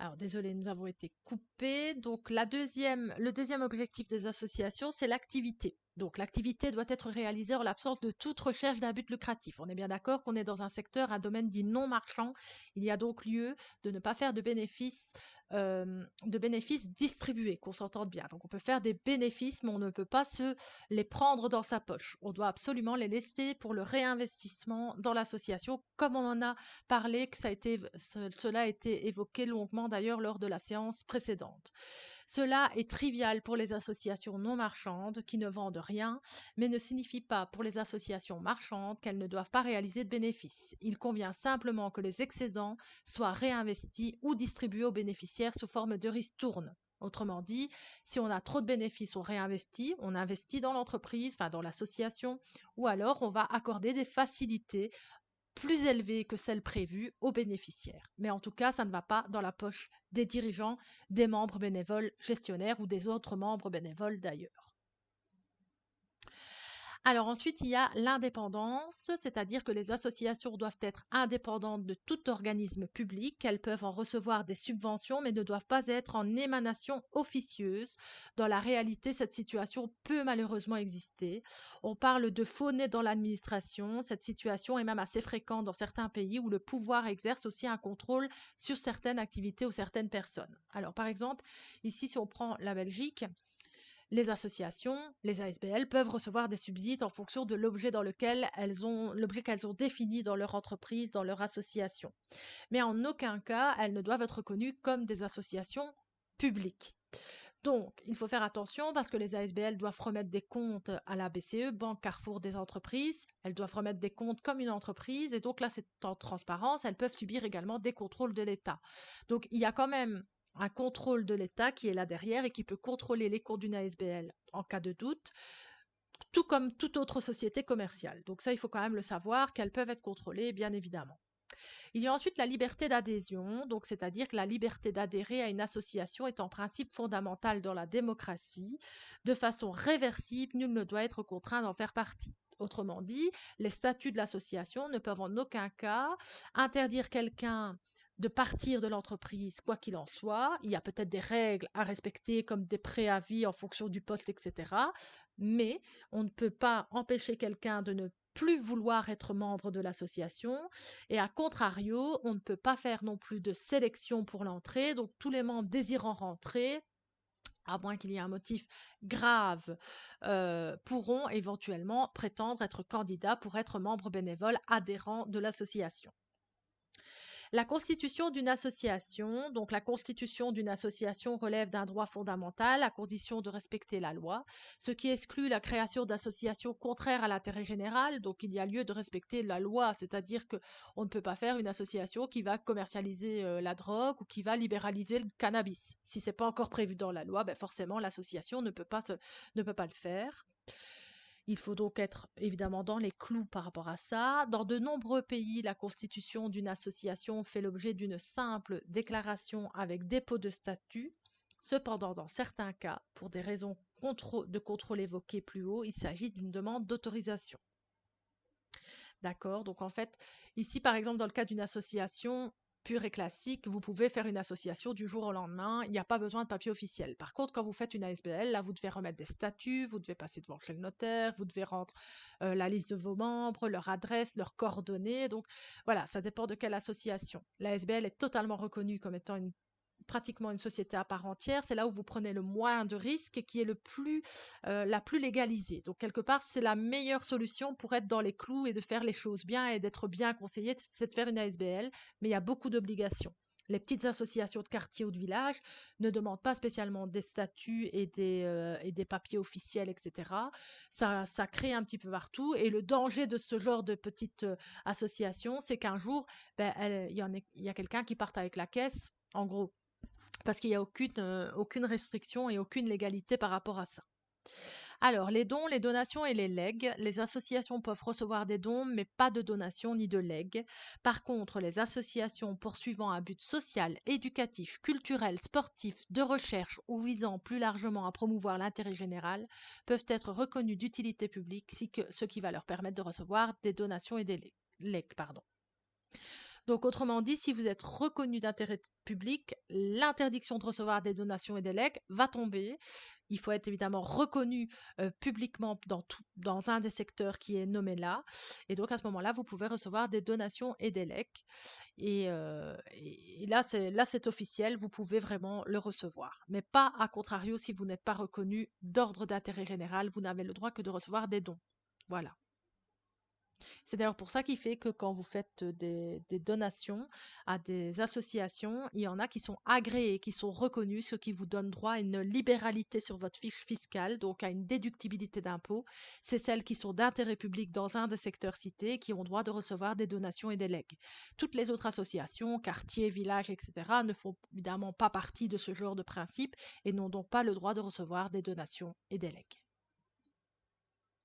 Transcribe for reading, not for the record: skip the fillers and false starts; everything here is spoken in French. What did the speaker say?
Alors désolé, nous avons été coupés. Donc le deuxième objectif des associations, c'est l'activité. Donc l'activité doit être réalisée en l'absence de toute recherche d'un but lucratif. On est bien d'accord qu'on est dans un secteur, un domaine dit non marchand. Il y a donc lieu de ne pas faire de bénéfices distribués, qu'on s'entende bien. Donc on peut faire des bénéfices, mais on ne peut pas se les prendre dans sa poche. On doit absolument les laisser pour le réinvestissement dans l'association, comme on en a parlé, que cela a été évoqué longuement d'ailleurs lors de la séance précédente. Cela est trivial pour les associations non marchandes qui ne vendent rien, mais ne signifie pas pour les associations marchandes qu'elles ne doivent pas réaliser de bénéfices. Il convient simplement que les excédents soient réinvestis ou distribués aux bénéficiaires sous forme de ristourne. Autrement dit, si on a trop de bénéfices, on investit dans l'entreprise, enfin dans l'association, ou alors on va accorder des facilités plus élevées que celles prévues aux bénéficiaires. Mais en tout cas, ça ne va pas dans la poche des dirigeants, des membres bénévoles gestionnaires ou des autres membres bénévoles d'ailleurs. Alors ensuite, il y a l'indépendance, c'est-à-dire que les associations doivent être indépendantes de tout organisme public. Elles peuvent en recevoir des subventions, mais ne doivent pas être en émanation officieuse. Dans la réalité, cette situation peut malheureusement exister. On parle de faux nez dans l'administration. Cette situation est même assez fréquente dans certains pays où le pouvoir exerce aussi un contrôle sur certaines activités ou certaines personnes. Alors par exemple, ici, si on prend la Belgique, les associations, les ASBL, peuvent recevoir des subsides en fonction de l'objet qu'elles ont défini dans leur entreprise, dans leur association. Mais en aucun cas, elles ne doivent être reconnues comme des associations publiques. Donc, il faut faire attention parce que les ASBL doivent remettre des comptes à la BCE, Banque Carrefour des entreprises. Elles doivent remettre des comptes comme une entreprise et donc là, c'est en transparence. Elles peuvent subir également des contrôles de l'État. Donc, il y a quand même un contrôle de l'État qui est là derrière et qui peut contrôler les comptes d'une ASBL en cas de doute, tout comme toute autre société commerciale. Donc ça, il faut quand même le savoir qu'elles peuvent être contrôlées, bien évidemment. Il y a ensuite la liberté d'adhésion, donc c'est-à-dire que la liberté d'adhérer à une association est en principe fondamentale dans la démocratie. De façon réversible, nul ne doit être contraint d'en faire partie. Autrement dit, les statuts de l'association ne peuvent en aucun cas interdire quelqu'un de partir de l'entreprise, quoi qu'il en soit. Il y a peut-être des règles à respecter, comme des préavis en fonction du poste, etc. Mais on ne peut pas empêcher quelqu'un de ne plus vouloir être membre de l'association. Et à contrario, on ne peut pas faire non plus de sélection pour l'entrée. Donc tous les membres désirant rentrer, à moins qu'il y ait un motif grave, pourront éventuellement prétendre être candidats pour être membres bénévoles adhérents de l'association. La constitution d'une association, donc la constitution d'une association relève d'un droit fondamental à condition de respecter la loi, ce qui exclut la création d'associations contraires à l'intérêt général. Donc il y a lieu de respecter la loi, c'est-à-dire que on ne peut pas faire une association qui va commercialiser la drogue ou qui va libéraliser le cannabis. Si c'est pas encore prévu dans la loi, ben forcément l'association ne peut pas le faire. Il faut donc être évidemment dans les clous par rapport à ça. Dans de nombreux pays, la constitution d'une association fait l'objet d'une simple déclaration avec dépôt de statut. Cependant, dans certains cas, pour des raisons de contrôle évoquées plus haut, il s'agit d'une demande d'autorisation. D'accord? Donc en fait, ici par exemple, dans le cas d'une association pure et classique, vous pouvez faire une association du jour au lendemain, il n'y a pas besoin de papier officiel. Par contre, quand vous faites une ASBL, là, vous devez remettre des statuts, vous devez passer devant chez le notaire, vous devez rendre la liste de vos membres, leur adresse, leurs coordonnées. Donc voilà, ça dépend de quelle association. L'ASBL est totalement reconnue comme étant pratiquement une société à part entière, c'est là où vous prenez le moins de risques et qui est la plus légalisée. Donc quelque part, c'est la meilleure solution pour être dans les clous et de faire les choses bien et d'être bien conseillé, c'est de faire une ASBL, mais il y a beaucoup d'obligations. Les petites associations de quartier ou de village ne demandent pas spécialement des statuts et des papiers officiels, etc. Ça crée un petit peu partout. Et le danger de ce genre de petite association, c'est qu'un jour, ben, il y a quelqu'un qui parte avec la caisse, en gros, parce qu'il n'y a aucune restriction et aucune légalité par rapport à ça. Alors, les dons, les donations et les legs. Les associations peuvent recevoir des dons, mais pas de donations ni de legs. Par contre, les associations poursuivant un but social, éducatif, culturel, sportif, de recherche ou visant plus largement à promouvoir l'intérêt général peuvent être reconnues d'utilité publique, ce qui va leur permettre de recevoir des donations et des legs. Donc, autrement dit, si vous êtes reconnu d'intérêt public, l'interdiction de recevoir des donations et des legs va tomber. Il faut être évidemment reconnu publiquement dans un des secteurs qui est nommé là. Et donc, à ce moment-là, vous pouvez recevoir des donations et des legs. Et là, c'est officiel, vous pouvez vraiment le recevoir. Mais pas à contrario si vous n'êtes pas reconnu d'ordre d'intérêt général, vous n'avez le droit que de recevoir des dons. Voilà. C'est d'ailleurs pour ça qu'il fait que quand vous faites des donations à des associations, il y en a qui sont agréées, qui sont reconnues, ce qui vous donne droit à une libéralité sur votre fiche fiscale, donc à une déductibilité d'impôts. C'est celles qui sont d'intérêt public dans un des secteurs cités qui ont droit de recevoir des donations et des legs. Toutes les autres associations, quartiers, villages, etc., ne font évidemment pas partie de ce genre de principe et n'ont donc pas le droit de recevoir des donations et des legs.